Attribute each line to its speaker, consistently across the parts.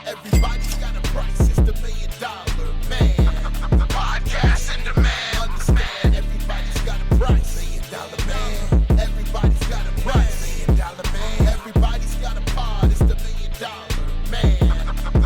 Speaker 1: Everybody's got a price, it's the $1 million man. Podcast in demand. Understand, everybody's got a price. $1 million man. Everybody's got a price. $1 million man. Everybody's got a pod, it's the $1 million man.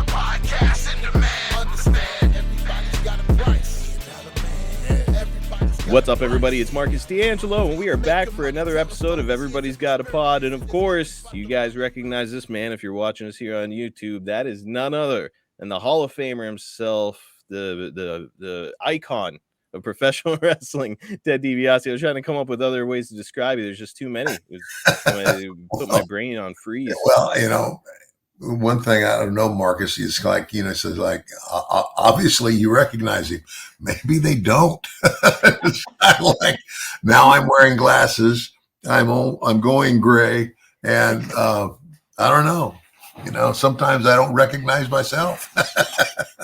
Speaker 1: Podcast in demand. Understand, everybody's got a price. $1 million man. Everybody's got
Speaker 2: What's up, everybody? It's Marcus D'Angelo, and we are back for another episode of Everybody's Got a Pod. And of course, you guys recognize this man if you're watching us here on YouTube. That is none other than the Hall of Famer himself, the icon of professional wrestling, Ted DiBiase. I was trying to come up with other ways to describe it. There's just too many. I put my brain on freeze.
Speaker 3: Well, one thing I don't know, Marcus, is like, says like, obviously you recognize him. Maybe they don't. It's kind of like, now I'm wearing glasses. I'm going gray, and I don't know. Sometimes I don't recognize myself.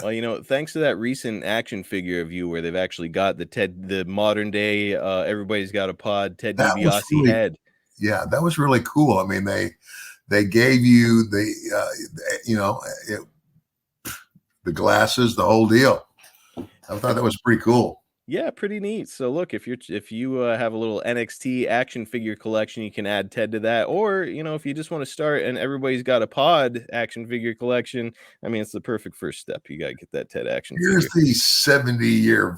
Speaker 2: Well, thanks to that recent action figure of you where they've actually got the modern day, Everybody's Got a Pod, Ted DiBiase head.
Speaker 3: Yeah, that was really cool. I mean, they gave you the glasses, the whole deal. I thought that was pretty cool.
Speaker 2: Yeah, pretty neat. So look, if you have a little NXT action figure collection, you can add Ted to that. Or, if you just want to start and Everybody's Got a Pod action figure collection, I mean, it's the perfect first step. You got to get that Ted action
Speaker 3: Here's
Speaker 2: figure.
Speaker 3: The 70-year-old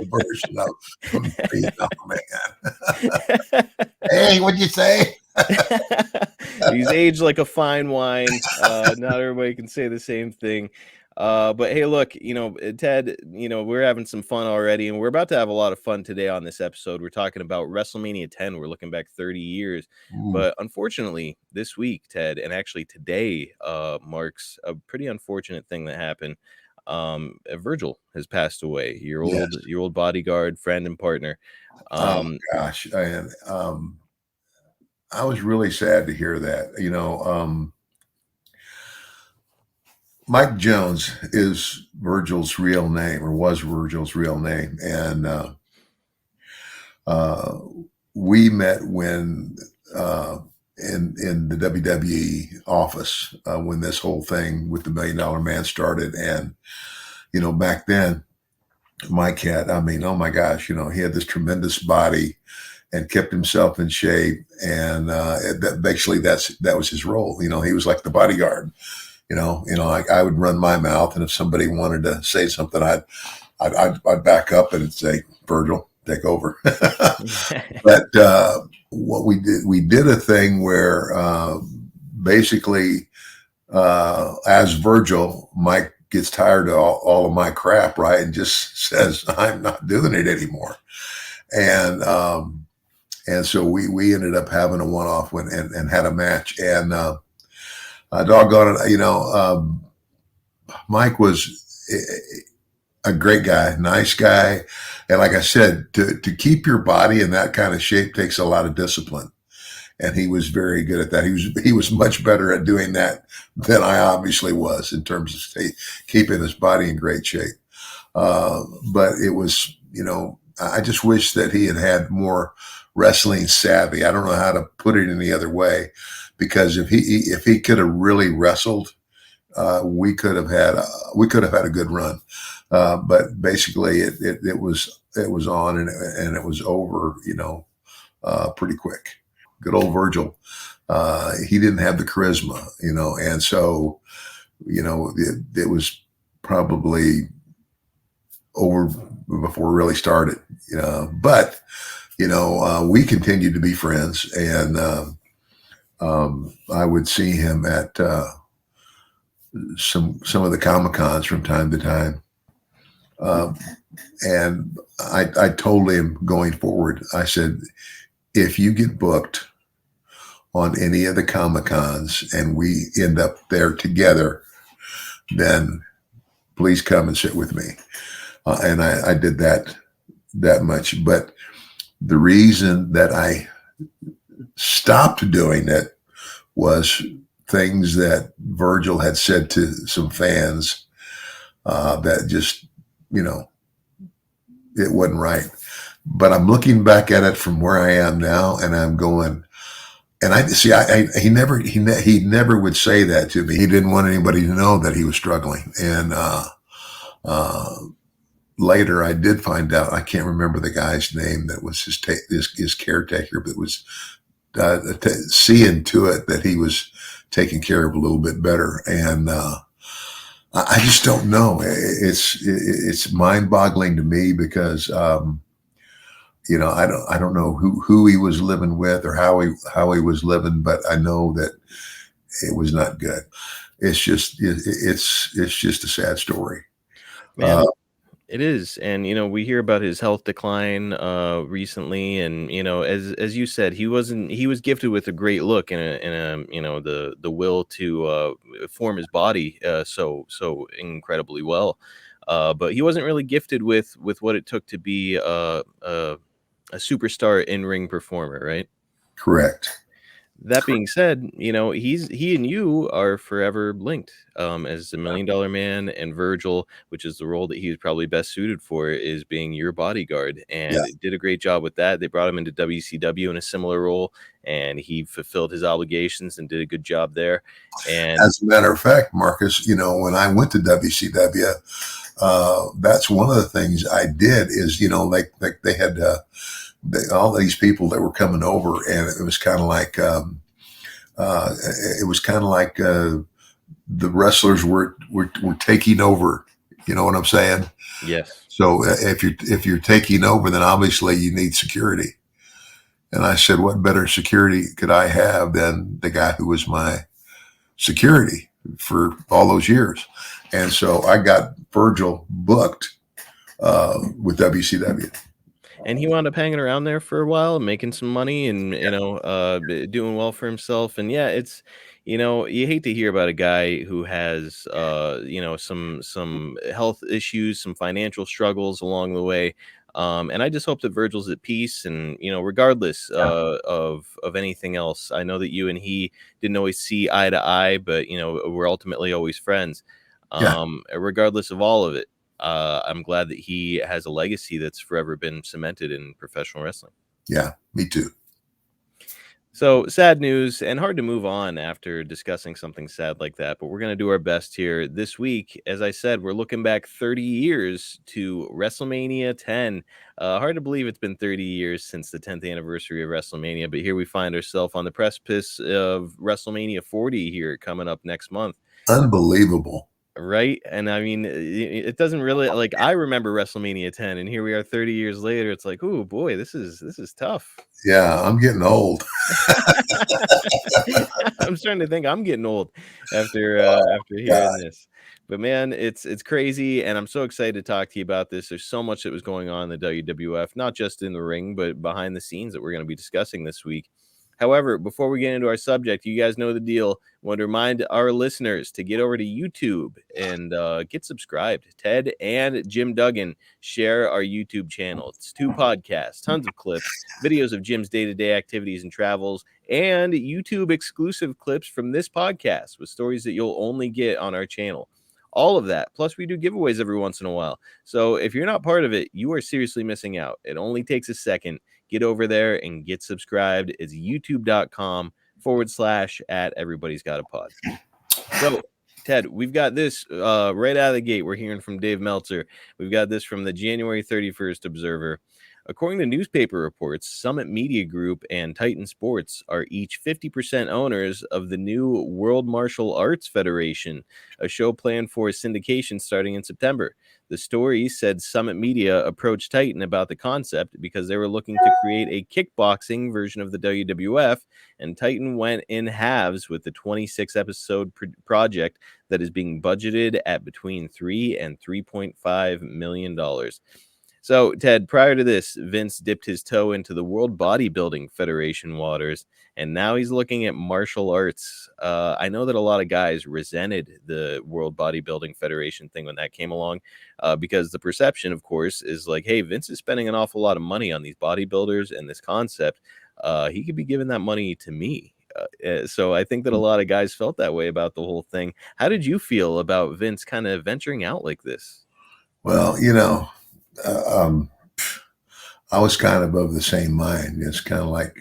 Speaker 3: version of me. Oh, man. Hey, what'd you say?
Speaker 2: He's aged like a fine wine. Not everybody can say the same thing. But hey, look, Ted, we're having some fun already, and we're about to have a lot of fun today on this episode. We're talking about WrestleMania 10. We're looking back 30 years.
Speaker 3: Ooh.
Speaker 2: But unfortunately, this week, Ted, and actually today, marks a pretty unfortunate thing that happened. Virgil has passed away. Your old bodyguard, friend, and partner.
Speaker 3: Oh gosh, I was really sad to hear that. Mike Jones is Virgil's real name, or was Virgil's real name. And we met when in the WWE office when this whole thing with the $1 Million Man started. And, back then, Mike had, oh my gosh, he had this tremendous body and kept himself in shape. And basically that was his role. He was like the bodyguard. I would run my mouth, and if somebody wanted to say something, I'd back up and say, Virgil, take over. But what we did a thing where basically as Virgil, Mike gets tired of all of my crap, right, and just says, I'm not doing it anymore. And so we ended up having a one-off and had a match. And doggone it, Mike was a great guy, nice guy. And like I said, to keep your body in that kind of shape takes a lot of discipline. And he was very good at that. He was much better at doing that than I obviously was in terms of keeping his body in great shape. But it was, I just wish that he had more wrestling savvy. I don't know how to put it any other way. Because if he could have really wrestled, we could have had a good run. But basically, it was on and it was over, pretty quick. Good old Virgil. He didn't have the charisma, and so it was probably over before it really started. But we continued to be friends, and I would see him at some of the Comic-Cons from time to time. And I told him going forward, I said, if you get booked on any of the Comic-Cons and we end up there together, then please come and sit with me. And I did that much. But the reason that I stopped doing it was things that Virgil had said to some fans that just, it wasn't right. But I'm looking back at it from where I am now, and I'm going. And I see, he never would say that to me. He didn't want anybody to know that he was struggling. And uh, later, I did find out. I can't remember the guy's name that was his caretaker, but was seeing to it that he was taken care of a little bit better. And I just don't know. It's mind boggling to me because. I don't know who he was living with or how he was living, but I know that it was not good. It's just a sad story.
Speaker 2: Man, it is. And we hear about his health decline recently, and as you said, he was gifted with a great look and the will to form his body so incredibly well. But he wasn't really gifted with what it took to be a superstar in-ring performer, right?
Speaker 3: Correct.
Speaker 2: That being said, he and you are forever linked as the $1 Million Man, and Virgil, which is the role that he was probably best suited for, is being your bodyguard, and
Speaker 3: Yeah.
Speaker 2: did a great job with that. They brought him into WCW in a similar role, and he fulfilled his obligations and did a good job there. And
Speaker 3: As a matter of fact, Marcus, when I went to WCW, that's one of the things I did is, like they had all these people that were coming over, and it was kind of like the wrestlers were taking over. You know what I'm saying?
Speaker 2: yes,
Speaker 3: So if you're taking over, then obviously you need security. And I said, what better security could I have than the guy who was my security for all those years? And so I got Virgil booked with WCW.
Speaker 2: and he wound up hanging around there for a while, making some money, and doing well for himself. And yeah, it's you hate to hear about a guy who has some health issues, some financial struggles along the way. And I just hope that Virgil's at peace, and regardless of anything else. I know that you and he didn't always see eye to eye, but we're ultimately always friends.
Speaker 3: Yeah.
Speaker 2: Regardless of all of it, I'm glad that he has a legacy that's forever been cemented in professional wrestling.
Speaker 3: Yeah, me too.
Speaker 2: So sad news, and hard to move on after discussing something sad like that, but we're going to do our best here this week. As I said, we're looking back 30 years to WrestleMania 10. Hard to believe it's been 30 years since the 10th anniversary of WrestleMania, but here we find ourselves on the precipice of WrestleMania 40 here coming up next month.
Speaker 3: Unbelievable.
Speaker 2: Right. And I mean, it doesn't really, like, I remember WrestleMania 10, and here we are 30 years later. It's like, oh boy, this is tough.
Speaker 3: Yeah, I'm getting old.
Speaker 2: I'm starting to think I'm getting old after hearing
Speaker 3: God.
Speaker 2: this. But man, it's crazy, and I'm so excited to talk to you about this. There's so much that was going on in the WWF, not just in the ring, but behind the scenes that we're going to be discussing this week. However, before we get into our subject, you guys know the deal. I want to remind our listeners to get over to YouTube and get subscribed. Ted and Jim Duggan share our YouTube channel. It's 2 podcasts, tons of clips, videos of Jim's day-to-day activities and travels, and YouTube exclusive clips from this podcast with stories that you'll only get on our channel. All of that. Plus, we do giveaways every once in a while. So if you're not part of it, you are seriously missing out. It only takes a second. Get over there and get subscribed. It's youtube.com/@everybody's-got-a-pod. So, Ted, we've got this right out of the gate. We're hearing from Dave Meltzer. We've got this from the January 31st Observer. According to newspaper reports, Summit Media Group and Titan Sports are each 50% owners of the new World Martial Arts Federation, a show planned for syndication starting in September. The story said Summit Media approached Titan about the concept because they were looking to create a kickboxing version of the WWF, and Titan went in halves with the 26-episode project that is being budgeted at between $3 and $3.5 million. So, Ted, prior to this, Vince dipped his toe into the World Bodybuilding Federation waters, and now he's looking at martial arts. I know that a lot of guys resented the World Bodybuilding Federation thing when that came along, because the perception, of course, is like, hey, Vince is spending an awful lot of money on these bodybuilders and this concept. He could be giving that money to me. So I think that a lot of guys felt that way about the whole thing. How did you feel about Vince kind of venturing out like this?
Speaker 3: Well, I was kind of the same mind. It's kind of like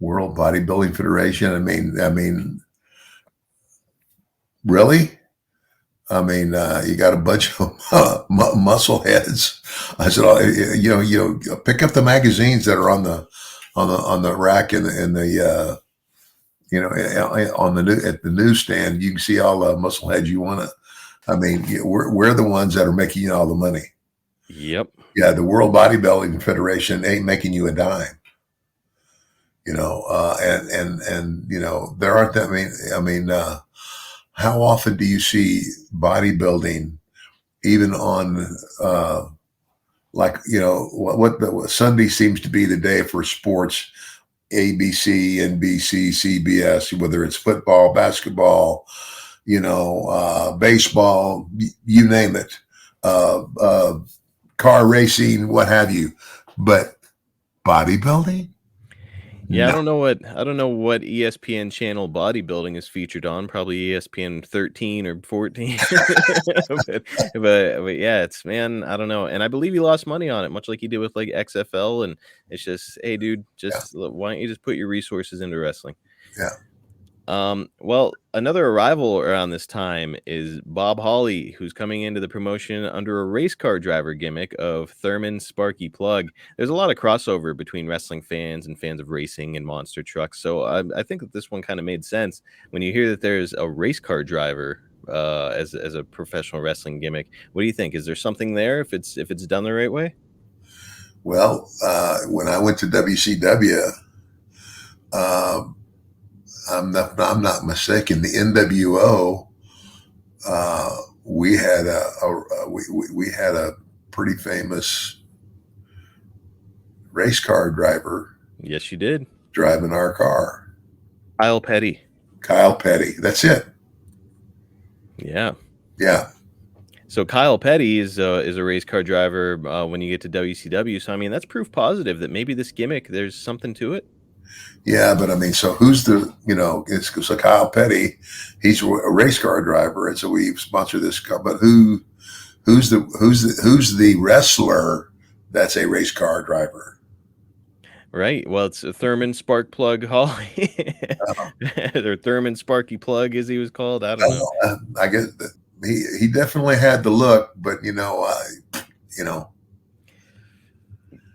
Speaker 3: World Bodybuilding Federation. I mean, really? I mean, you got a bunch of muscle heads. I said, oh, pick up the magazines that are on the rack in the on at the newsstand. You can see all the muscle heads you want to. I mean, we're the ones that are making you all the money.
Speaker 2: Yep.
Speaker 3: Yeah, the World Bodybuilding Federation ain't making you a dime. And there aren't that many. How often do you see bodybuilding, even on what Sunday seems to be the day for sports, ABC, NBC, CBS, whether it's football, basketball, baseball, you name it, car racing, what have you, but bodybuilding?
Speaker 2: Yeah,
Speaker 3: No.
Speaker 2: I don't know what ESPN channel bodybuilding is featured on. Probably ESPN 13 or 14. but yeah, it's, man, I don't know. And I believe he lost money on it, much like he did with like XFL. And it's just, hey, dude, why don't you just put your resources into wrestling?
Speaker 3: Yeah.
Speaker 2: Well, another arrival around this time is Bob Holly, who's coming into the promotion under a race car driver gimmick of Thurman Sparky Plug. There's a lot of crossover between wrestling fans and fans of racing and monster trucks, so I think that this one kind of made sense when you hear that there's a race car driver as a professional wrestling gimmick. What do you think? Is there something there if it's done the right way?
Speaker 3: Well, when I went to WCW, I'm not mistaken. The NWO, we had we had a pretty famous race car driver.
Speaker 2: Yes, you did.
Speaker 3: Driving our car.
Speaker 2: Kyle Petty.
Speaker 3: That's it.
Speaker 2: Yeah.
Speaker 3: Yeah.
Speaker 2: So Kyle Petty is a race car driver when you get to WCW. So I mean, that's proof positive that maybe this gimmick, there's something to it.
Speaker 3: Yeah, but I mean, so who's so Kyle Petty, he's a race car driver, and so we sponsor this car. But who's the wrestler that's a race car driver?
Speaker 2: Right. Well, it's a Thurman Spark Plug Holly, or Thurman Sparky Plug, as he was called. I don't know.
Speaker 3: I guess he definitely had the look, but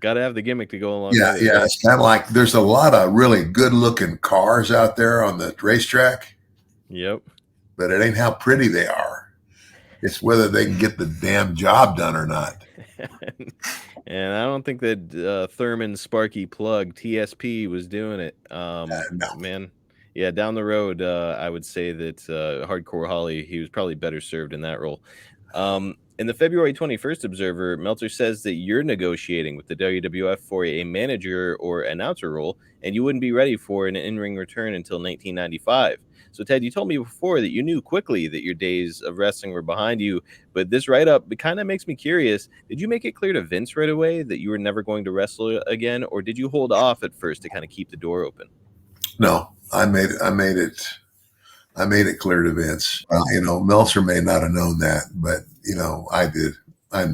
Speaker 2: got to have the gimmick to go along.
Speaker 3: Yeah,
Speaker 2: with it,
Speaker 3: yeah.
Speaker 2: right?
Speaker 3: It's kind of like there's a lot of really good-looking cars out there on the racetrack.
Speaker 2: Yep.
Speaker 3: But it ain't how pretty they are. It's whether they can get the damn job done or not.
Speaker 2: And I don't think that Thurman Sparky Plug TSP was doing it.
Speaker 3: No.
Speaker 2: Man. Yeah, down the road, I would say that Hardcore Holly, he was probably better served in that role. In the February 21st Observer, Meltzer says that you're negotiating with the WWF for a manager or announcer role, and you wouldn't be ready for an in-ring return until 1995. So, Ted, you told me before that you knew quickly that your days of wrestling were behind you, but this write-up, it kind of makes me curious. Did you make it clear to Vince right away that you were never going to wrestle again, or did you hold off at first to kind of keep the door open?
Speaker 3: No, I made it clear to Vince. Meltzer may not have known that, but I did. I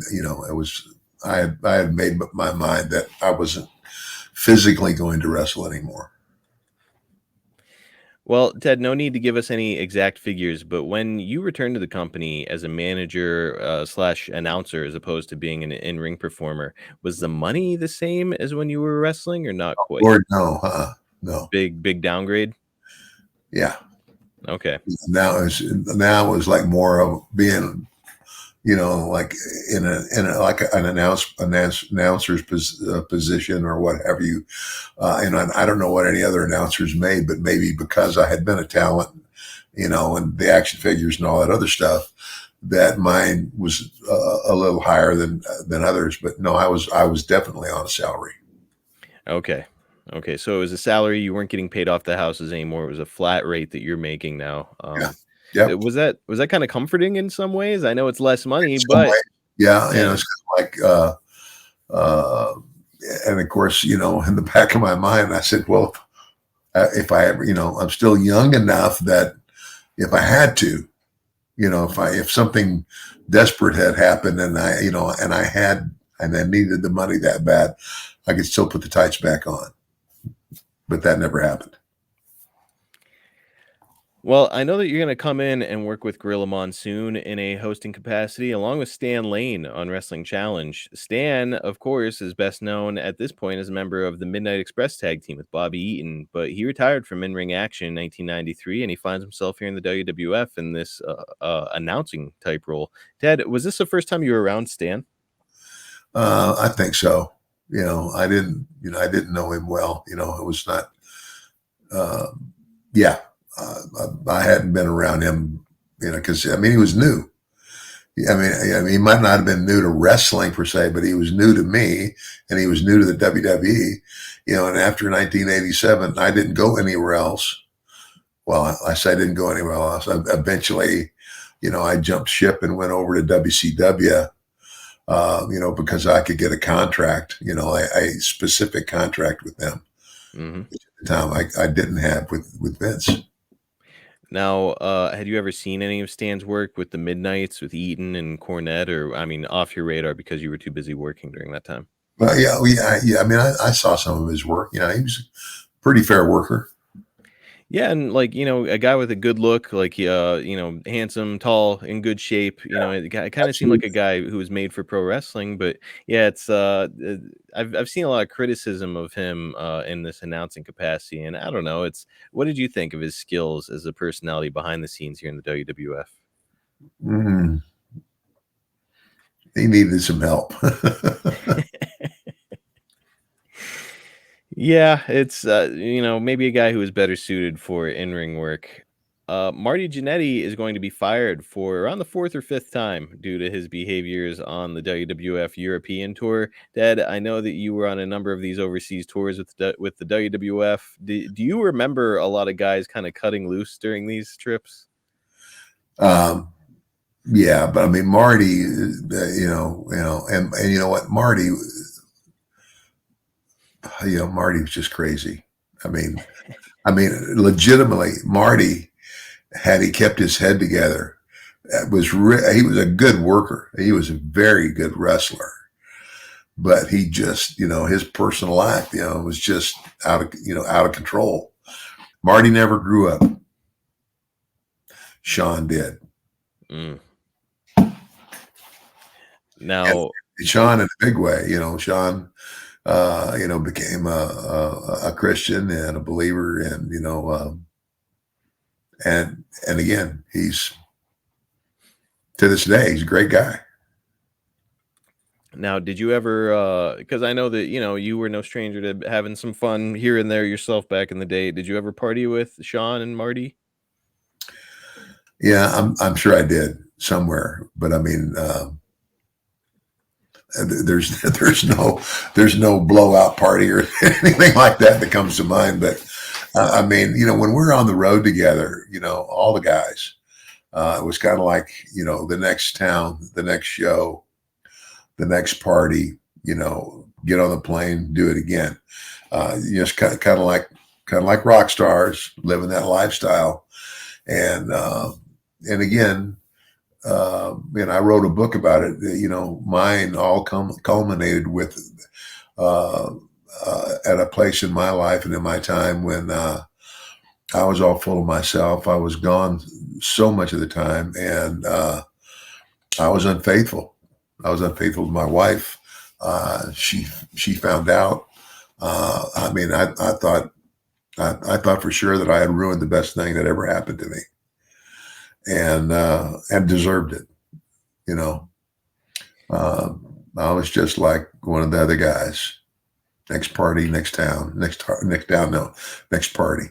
Speaker 3: had made my mind that I wasn't physically going to wrestle anymore.
Speaker 2: Well, Ted, no need to give us any exact figures, but when you returned to the company as a manager / announcer, as opposed to being an in-ring performer, was the money the same as when you were wrestling, or not quite?
Speaker 3: Or no, no.
Speaker 2: Big downgrade.
Speaker 3: Yeah.
Speaker 2: Okay.
Speaker 3: Now it was like more of being, like in an announcer's position or what have you. And I don't know what any other announcers made, but maybe because I had been a talent, and the action figures and all that other stuff, that mine was a little higher than others. But no, I was definitely on a salary.
Speaker 2: Okay. So it was a salary. You weren't getting paid off the houses anymore. It was a flat rate that you're making now.
Speaker 3: Yeah.
Speaker 2: Was that kind of comforting in some ways? I know it's less money, but
Speaker 3: yeah, it's kind of like, and of course, in the back of my mind, I said, well, if I ever, I'm still young enough that if I had to, if something desperate had happened and I needed the money that bad, I could still put the tights back on. But that never happened.
Speaker 2: Well, I know that you're going to come in and work with Gorilla Monsoon in a hosting capacity, along with Stan Lane on Wrestling Challenge. Stan, of course, is best known at this point as a member of the Midnight Express tag team with Bobby Eaton, but he retired from in-ring action in 1993, and he finds himself here in the WWF in this announcing type role. Ted, was this the first time you were around Stan?
Speaker 3: I think so. I didn't know him well. It was not. Yeah. I hadn't been around him, because he was new. He might not have been new to wrestling per se, but he was new to me, and he was new to the WWE. And after 1987, I didn't go anywhere else. Well, I say I didn't go anywhere else. Eventually, I jumped ship and went over to WCW. Because I could get a contract, a specific contract with them.
Speaker 2: Mm-hmm.
Speaker 3: Which at the time I didn't have with Vince.
Speaker 2: Now, had you ever seen any of Stan's work with the Midnights, with Eaton and Cornette, or off your radar because you were too busy working during that time?
Speaker 3: Well, yeah. I saw some of his work. He was a pretty fair worker.
Speaker 2: Yeah, and a guy with a good look, handsome, tall, in good shape. It kind of seemed like a guy who was made for pro wrestling. But yeah, it's I've seen a lot of criticism of him in this announcing capacity, and I don't know. What did you think of his skills as a personality behind the scenes here in the WWF?
Speaker 3: He needed some help.
Speaker 2: Yeah, it's maybe a guy who is better suited for in-ring work. Marty Jannetty is going to be fired for around the fourth or fifth time due to his behaviors on the WWF European tour. Dad, I know that you were on a number of these overseas tours with the WWF. Do you remember a lot of guys kind of cutting loose during these trips?
Speaker 3: Yeah, but Marty, and you know what, Marty. Marty was just crazy. Legitimately, Marty, had he kept his head together, he was a good worker. He was a very good wrestler, but he just, his personal life, was just out of control. Marty never grew up. Shawn did.
Speaker 2: Now,
Speaker 3: and Shawn in a big way, Shawn, became a Christian and a believer, and and again, he's, to this day, he's a great guy.
Speaker 2: Now, did you ever? Because I know that you were no stranger to having some fun here and there yourself back in the day. Did you ever party with Shawn and Marty?
Speaker 3: Yeah, I'm sure I did somewhere, but there's no blowout party or anything like that comes to mind. But when we're on the road together, all the guys, it was kind of like, the next town, the next show, the next party, get on the plane, do it again. Just kind of like rock stars living that lifestyle. And again, and I wrote a book about it. Mine all culminated with at a place in my life and in my time when I was all full of myself. I was gone so much of the time, and I was unfaithful. I was unfaithful to my wife. She found out. I thought for sure that I had ruined the best thing that ever happened to me. And deserved it. I was just like one of the other guys. Next party, next town, next party,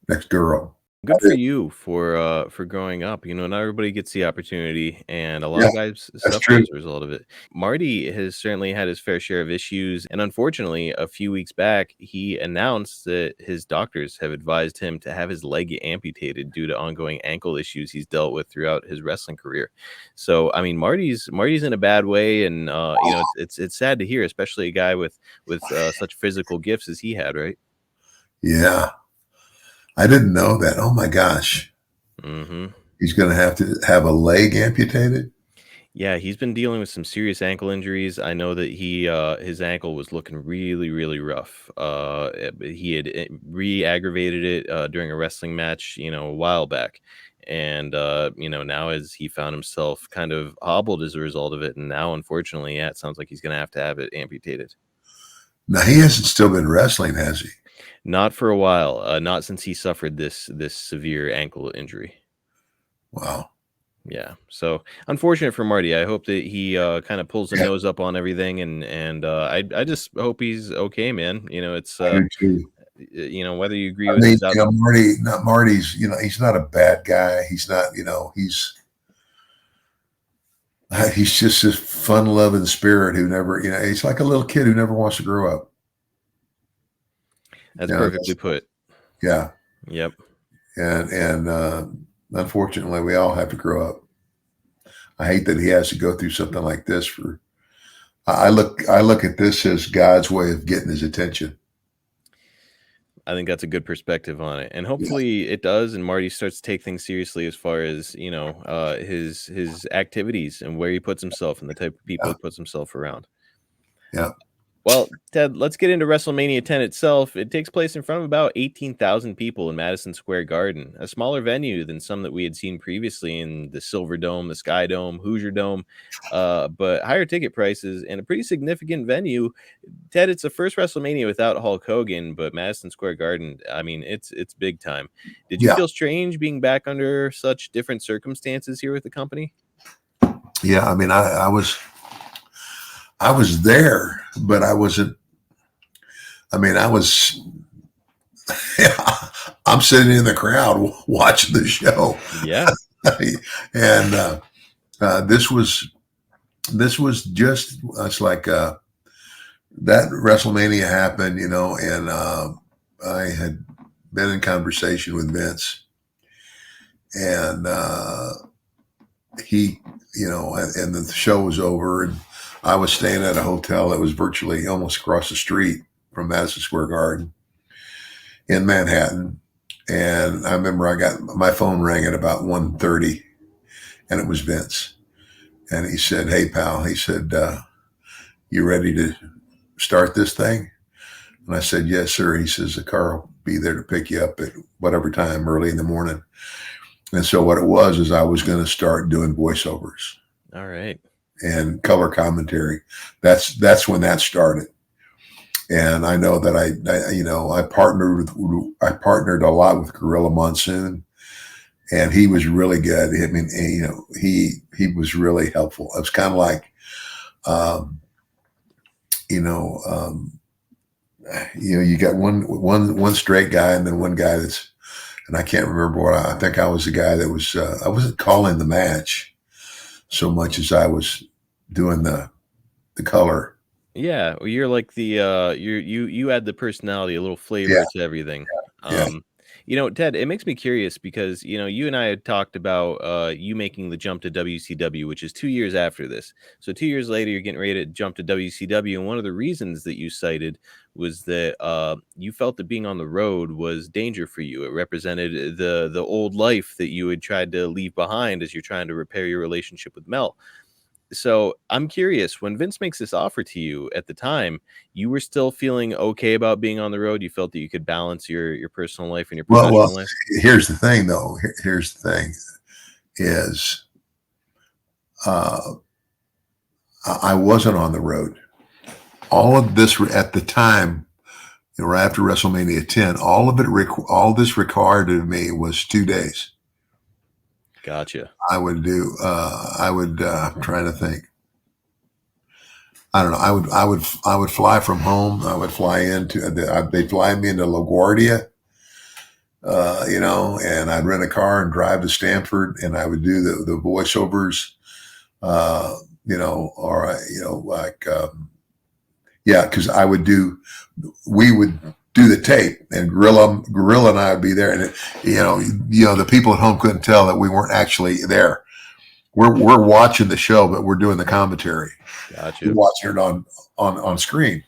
Speaker 3: next girl.
Speaker 2: Good for you for growing up. Not everybody gets the opportunity, and a lot of guys suffer as a result of it. Marty has certainly had his fair share of issues, and unfortunately, a few weeks back, he announced that his doctors have advised him to have his leg amputated due to ongoing ankle issues he's dealt with throughout his wrestling career. So, Marty's in a bad way, and it's sad to hear, especially a guy with such physical gifts as he had, right?
Speaker 3: Yeah. I didn't know that. Oh my gosh.
Speaker 2: Mm-hmm.
Speaker 3: He's going to have a leg amputated?
Speaker 2: Yeah, he's been dealing with some serious ankle injuries. I know that his ankle was looking really, really rough. He had re-aggravated it during a wrestling match, a while back. And now as he found himself kind of hobbled as a result of it, and now unfortunately, yeah, it sounds like he's gonna have it amputated.
Speaker 3: Now he hasn't still been wrestling, has he?
Speaker 2: Not for a while, not since he suffered this severe ankle injury.
Speaker 3: Wow.
Speaker 2: Yeah. So unfortunate for Marty. I hope that he kind of pulls the nose up on everything, and I just hope he's okay, man. It's
Speaker 3: I do too.
Speaker 2: whether you agree
Speaker 3: I
Speaker 2: with
Speaker 3: mean,
Speaker 2: his out.
Speaker 3: Marty's, he's not a bad guy. He's not, he's just this fun-loving spirit who never, he's like a little kid who never wants to grow up.
Speaker 2: That's perfectly put.
Speaker 3: Yeah.
Speaker 2: Yep.
Speaker 3: And unfortunately, we all have to grow up. I hate that he has to go through something like this. I look at this as God's way of getting his attention.
Speaker 2: I think that's a good perspective on it, and hopefully it does. And Marty starts to take things seriously as far as his activities and where he puts himself and the type of people he puts himself around.
Speaker 3: Yeah.
Speaker 2: Well, Ted, let's get into WrestleMania 10 itself. It takes place in front of about 18,000 people in Madison Square Garden, a smaller venue than some that we had seen previously in the Silver Dome, the Sky Dome, Hoosier Dome, but higher ticket prices and a pretty significant venue. Ted, it's the first WrestleMania without Hulk Hogan, but Madison Square Garden, I mean, it's big time. Did you feel strange being back under such different circumstances here with the company?
Speaker 3: Yeah, I mean, I was there, but I wasn't. I mean, I'm sitting in the crowd watching the show.
Speaker 2: Yeah.
Speaker 3: And this was just, it's like that WrestleMania happened, and I had been in conversation with Vince, and he, and the show was over, and I was staying at a hotel that was virtually almost across the street from Madison Square Garden in Manhattan. And I remember my phone rang at about 1:30, and it was Vince. And he said, "Hey, pal," he said, "You ready to start this thing?" And I said, "Yes, sir." He says, "The car will be there to pick you up at whatever time early in the morning." And so what it was is I was going to start doing voiceovers.
Speaker 2: All right.
Speaker 3: And color commentary. That's when that started. And I know that I partnered a lot with Gorilla Monsoon, and he was really good. I mean, he was really helpful. It was kind of like, you got one straight guy, and then one guy and I can't remember what I think I was the guy that was, I wasn't calling the match so much as I was doing the color.
Speaker 2: Yeah, well, you're like the you add the personality, a little flavor to everything. Ted, it makes me curious because you and I had talked about you making the jump to WCW, which is 2 years after this. So 2 years later, you're getting ready to jump to WCW, and one of the reasons that you cited was that you felt that being on the road was danger for you. It represented the old life that you had tried to leave behind as you're trying to repair your relationship with Mel. So I'm curious, when Vince makes this offer to you at the time, you were still feeling okay about being on the road? You felt that you could balance your personal life and your professional life?
Speaker 3: Here's the thing, though. Here's the thing is I wasn't on the road. All of this at the time, right after WrestleMania 10, all this required of me was 2 days.
Speaker 2: Gotcha.
Speaker 3: I'm trying to think. I don't know. I would fly from home. I would fly they'd fly me into LaGuardia, and I'd rent a car and drive to Stanford, and I would do the voiceovers, because we would do the tape, and Gorilla and I would be there, and the people at home couldn't tell that we weren't actually there. We're watching the show, but we're doing the commentary.
Speaker 2: Gotcha.
Speaker 3: We're watching it on screen,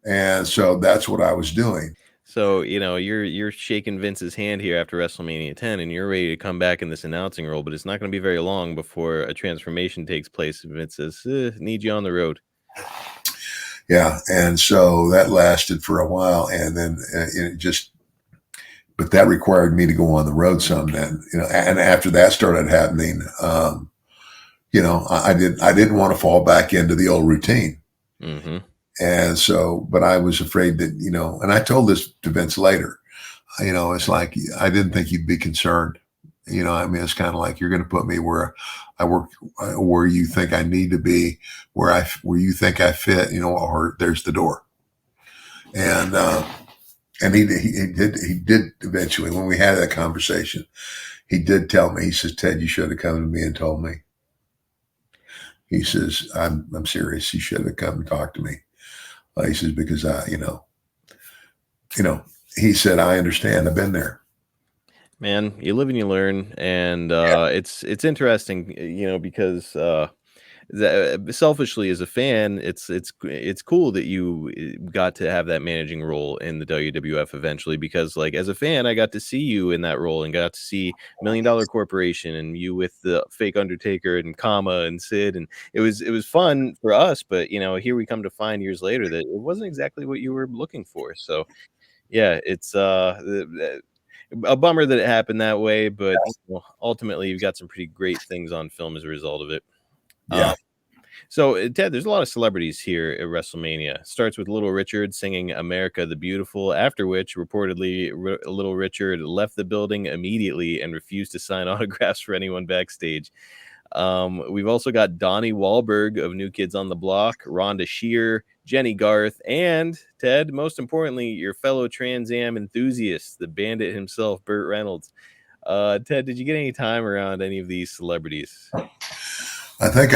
Speaker 3: and so that's what I was doing.
Speaker 2: So, you're shaking Vince's hand here after WrestleMania 10, and you're ready to come back in this announcing role, but it's not going to be very long before a transformation takes place. And Vince says, "Need you on the road."
Speaker 3: Yeah, and so that lasted for a while, and then but that required me to go on the road some. Then, and after that started happening, I didn't want to fall back into the old routine.
Speaker 2: Mm-hmm.
Speaker 3: And so, but I was afraid that, and I told this to Vince later, it's like, I didn't think you'd be concerned. It's kind of like, you're going to put me where I work, where you think I need to be, where you think I fit, or there's the door. And he did eventually, when we had that conversation, he did tell me, he says, "Ted, you should have come to me and told me." He says, I'm serious. You should have come and talked to me. He says, because he said, "I understand. I've been there."
Speaker 2: Man, you live and you learn, and it's interesting, because selfishly as a fan, it's cool that you got to have that managing role in the WWF eventually, because like as a fan, I got to see you in that role and got to see $1 Million Corporation and you with the fake Undertaker and Kama and Sid, and it was fun for us, but here we come to find years later that it wasn't exactly what you were looking for. So yeah, it's a bummer that it happened that way, but ultimately you've got some pretty great things on film as a result of it.
Speaker 3: Yeah.
Speaker 2: So, Ted, there's a lot of celebrities here at WrestleMania. Starts with Little Richard singing "America the Beautiful," after which reportedly Little Richard left the building immediately and refused to sign autographs for anyone backstage. We've also got Donnie Wahlberg of New Kids on the Block, Rhonda Shear, Jenny Garth, and Ted, most importantly, your fellow Trans Am enthusiast, the bandit himself, Burt Reynolds. Ted, did you get any time around any of these celebrities?
Speaker 3: I think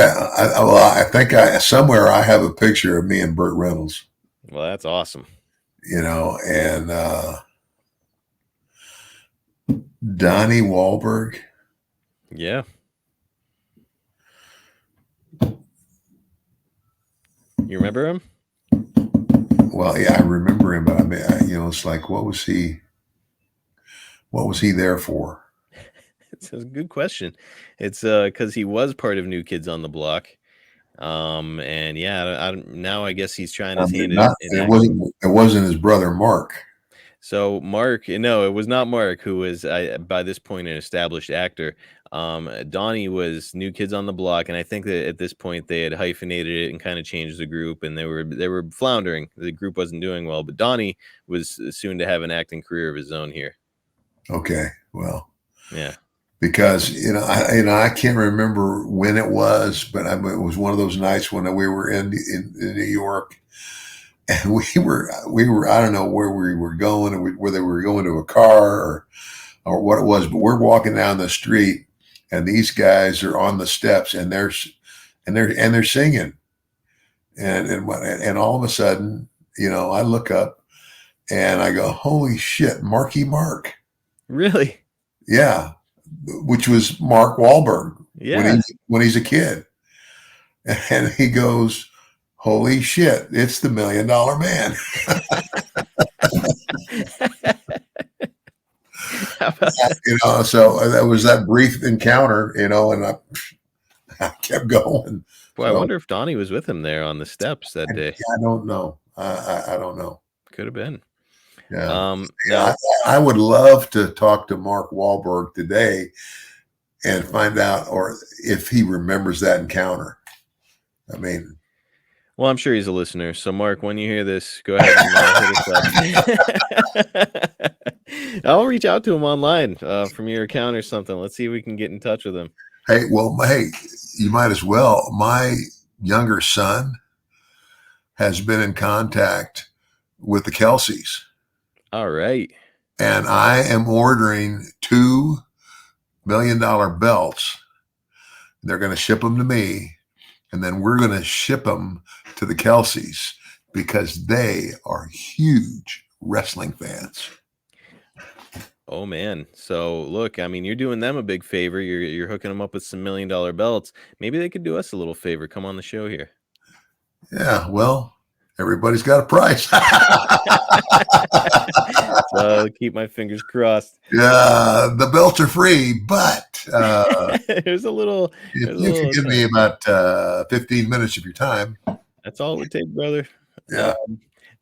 Speaker 3: somewhere I have a picture of me and Burt Reynolds.
Speaker 2: Well, that's awesome.
Speaker 3: And Donnie Wahlberg.
Speaker 2: Yeah. You remember him?
Speaker 3: Well, yeah, I remember him, but I mean, it's like, what was he there for?
Speaker 2: It's a good question. It's because he was part of New Kids on the Block. And yeah, now I guess he's trying his hand at
Speaker 3: it wasn't his brother Mark.
Speaker 2: So Mark, no, it was not Mark, who was by this point an established actor. Donnie was New Kids on the Block, and I think that at this point they had hyphenated it and kind of changed the group, and they were floundering. The group wasn't doing well, but Donnie was soon to have an acting career of his own here.
Speaker 3: Okay, well,
Speaker 2: yeah,
Speaker 3: because I can't remember when it was, but it was one of those nights when we were in New York. And we were, I don't know where we were going, or whether we were going to a car or what it was, but we're walking down the street and these guys are on the steps and they're singing. And all of a sudden, I look up and I go, "Holy shit, Marky Mark."
Speaker 2: Really?
Speaker 3: Yeah. Which was Mark Wahlberg.
Speaker 2: Yeah.
Speaker 3: When he's a kid. And he goes, "Holy shit, it's the $1 Million Man." So that was that brief encounter, and I kept going.
Speaker 2: Boy, I wonder if Donnie was with him there on the steps that day.
Speaker 3: I don't know. I don't know.
Speaker 2: Could have been.
Speaker 3: Yeah. I would love to talk to Mark Wahlberg today and find out, or if he remembers that encounter. I mean,
Speaker 2: well, I'm sure he's a listener. So, Mark, when you hear this, go ahead and hit us up. I'll reach out to him online from your account or something. Let's see if we can get in touch with him.
Speaker 3: Hey, you might as well. My younger son has been in contact with the Kelseys.
Speaker 2: All right.
Speaker 3: And I am ordering 2 $1 Million belts. They're going to ship them to me. And then we're going to ship them to the Kelseys because they are huge wrestling fans.
Speaker 2: Oh man. So look, I mean, you're doing them a big favor. You're hooking them up with some $1 Million belts. Maybe they could do us a little favor. Come on the show here.
Speaker 3: Yeah. Well, Everybody's got a price.
Speaker 2: So keep my fingers crossed.
Speaker 3: Yeah, the belts are free, but
Speaker 2: There's a little.
Speaker 3: if you could give me about 15 minutes of your time.
Speaker 2: That's all it would take, brother.
Speaker 3: Yeah.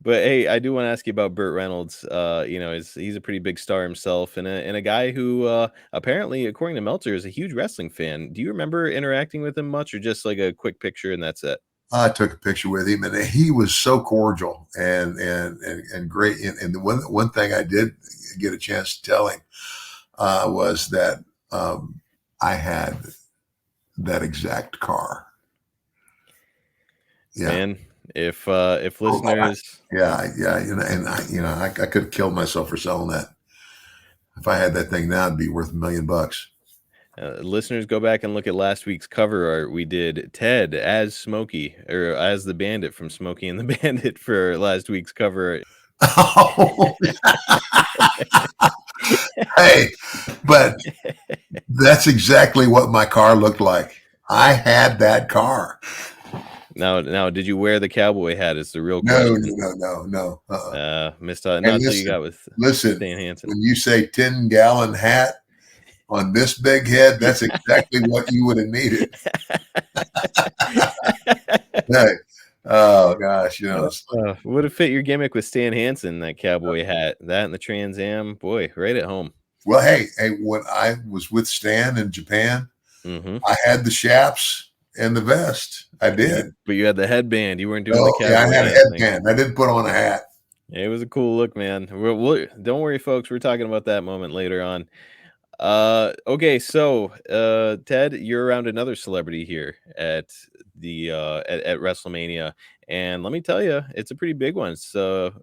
Speaker 2: But hey, I do want to ask you about Burt Reynolds. He's a pretty big star himself, and a guy who apparently, according to Meltzer, is a huge wrestling fan. Do you remember interacting with him much, or just like a quick picture and that's it?
Speaker 3: I took a picture with him, and he was so cordial and great. And the one thing I did get a chance to tell him was that I had that exact car. Yeah.
Speaker 2: Man, if listeners,
Speaker 3: I could have killed myself for selling that. If I had that thing now, it'd be worth $1 million.
Speaker 2: Listeners, go back and look at last week's cover art. We did Ted as Smokey, or as the Bandit from Smokey and the Bandit for last week's cover art.
Speaker 3: Oh. Hey, but that's exactly what my car looked like. I had that car.
Speaker 2: Now, did you wear the cowboy hat? Is the real question.
Speaker 3: No.
Speaker 2: Missed out. Not until you got with
Speaker 3: Stan
Speaker 2: Hansen.
Speaker 3: When you say 10-gallon hat on this big head, that's exactly what you would have needed. Hey, oh gosh,
Speaker 2: would have fit your gimmick with Stan Hansen, that cowboy hat, that and the Trans Am, boy, right at home.
Speaker 3: Well, hey, when I was with Stan in Japan, I had the chaps and the vest. I did.
Speaker 2: But you had the headband. You weren't doing the cowboy
Speaker 3: hat. I had a headband. I didn't put on a hat.
Speaker 2: It was a cool look, man. Don't worry, folks. We're talking about that moment later on. Okay, so Ted, you're around another celebrity here at the at WrestleMania, and let me tell you, it's a pretty big one. It's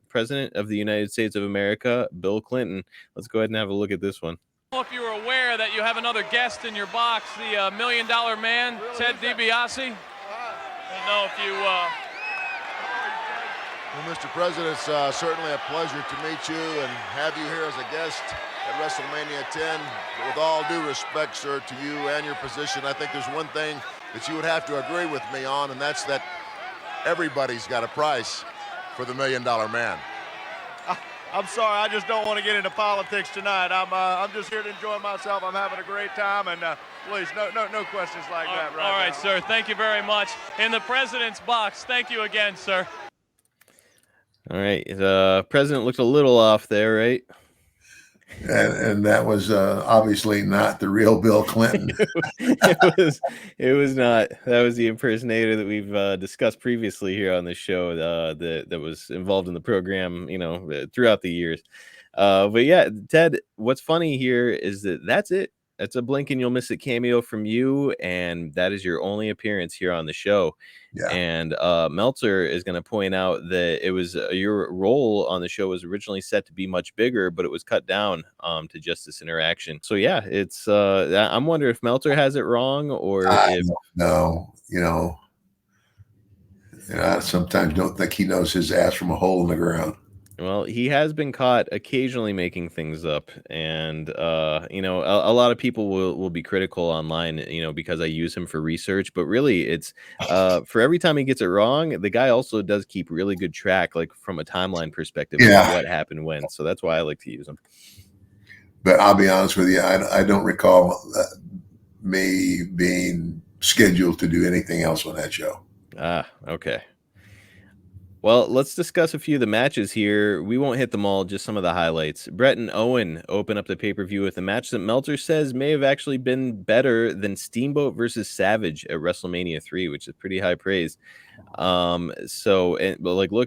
Speaker 2: President of the United States of America, Bill Clinton. Let's go ahead and have a look at this one.
Speaker 4: I don't know if you were aware that you have another guest in your box, the $1 Million Man, really? Ted DiBiase. I don't know if you.
Speaker 5: Well, Mr. President, it's certainly a pleasure to meet you and have you here as a guest at WrestleMania 10. But with all due respect, sir, to you and your position, I think there's one thing that you would have to agree with me on, and that's that everybody's got a price for the $1 Million Man.
Speaker 6: I'm sorry, I just don't want to get into politics tonight. I'm just here to enjoy myself. I'm having a great time, and please, no questions like that right now.
Speaker 4: All right, sir. Thank you very much. In the president's box, thank you again, sir.
Speaker 2: All right, the president looked a little off there, right?
Speaker 3: And that was obviously not the real Bill Clinton.
Speaker 2: It was not. That was the impersonator that we've discussed previously here on the show that was involved in the program, throughout the years. But yeah, Ted, what's funny here is that's it. That's a blink and you'll miss it cameo from you, and that is your only appearance here on the show. Yeah. And Meltzer is going to point out that it was your role on the show was originally set to be much bigger, but it was cut down to just this interaction. So yeah, it's I'm wondering if Meltzer has it wrong or if
Speaker 3: no, I sometimes don't think he knows his ass from a hole in the ground.
Speaker 2: Well, he has been caught occasionally making things up, and a lot of people will be critical online, because I use him for research. But really, it's for every time he gets it wrong, the guy also does keep really good track, like from a timeline perspective, of what happened when. So that's why I like to use him.
Speaker 3: But I'll be honest with you, I don't recall me being scheduled to do anything else on that show.
Speaker 2: Ah, okay. Well, let's discuss a few of the matches here. We won't hit them all, just some of the highlights. Bret and Owen open up the pay-per-view with a match that Meltzer says may have actually been better than Steamboat versus Savage at WrestleMania 3, which is pretty high praise. Look,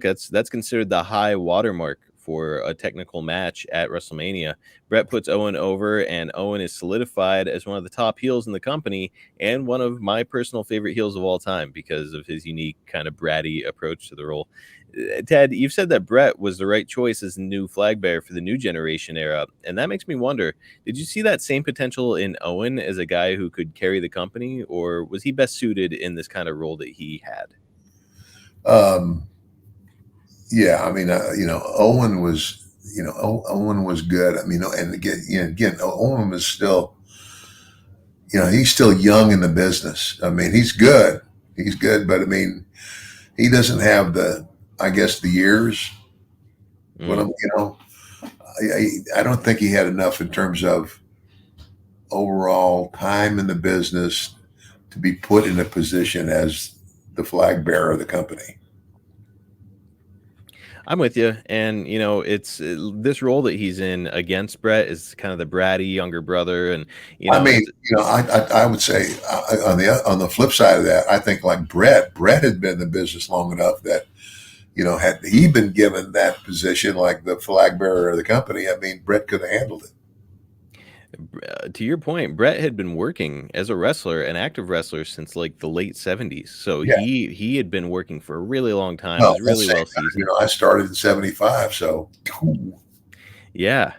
Speaker 2: that's considered the high watermark for a technical match at WrestleMania. Bret puts Owen over, and Owen is solidified as one of the top heels in the company and one of my personal favorite heels of all time because of his unique kind of bratty approach to the role. Ted, you've said that Bret was the right choice as the new flag bearer for the new generation era, and that makes me wonder, did you see that same potential in Owen as a guy who could carry the company, or was he best suited in this kind of role that he had?
Speaker 3: Yeah, I mean, Owen was, Owen was good. I mean, and again, Owen was still, he's still young in the business. I mean, he's good, but I mean, he doesn't have the I guess the years. When
Speaker 2: Mm.
Speaker 3: I don't think he had enough in terms of overall time in the business to be put in a position as the flag bearer of the company.
Speaker 2: I'm with you, and it's this role that he's in against Brett is kind of the bratty younger brother, and
Speaker 3: I mean,
Speaker 2: it's
Speaker 3: I would say on the flip side of that, I think like Brett had been in the business long enough that had he been given that position like the flag bearer of the company, I mean, Brett could have handled it.
Speaker 2: To your point, Brett had been working as a wrestler, an active wrestler since like the late 70s. So
Speaker 3: Yeah.
Speaker 2: he had been working for a really long time,
Speaker 3: Well,
Speaker 2: was really well seasoned.
Speaker 3: I started in '75, so
Speaker 2: Yeah.